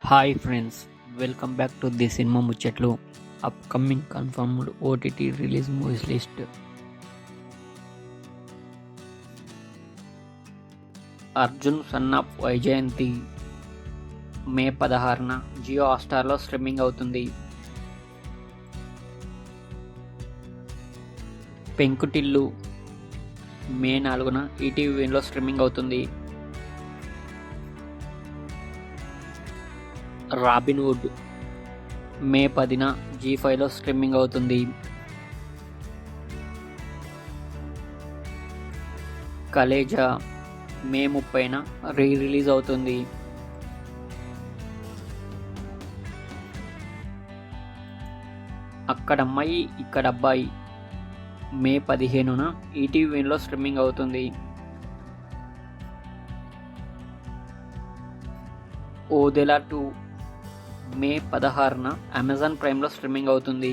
Hi friends, welcome back to the cinema ముచ్చట్లు. Upcoming confirmed OTT release movies list. Arjun son of Vyjayanthi May 16న జియో హాట్‌స్టార్లో streaming అవుతుంది. Penkutillu May 4న ETV విన్‌లో streaming అవుతుంది. రాబిన్హుడ్ మే 10న జీ5లో స్ట్రీమింగ్ అవుతుంది. కలేజా మే 30న రిలీజ్ అవుతుంది. అక్కడమ్మాయి ఇక్కడబ్బాయి మే 15న ఈటీవీ విన్‌లో స్ట్రీమింగ్ అవుతుంది. ఓదెలా 2 మే 16న అమెజాన్ ప్రైమ్లో స్ట్రీమింగ్ అవుతుంది.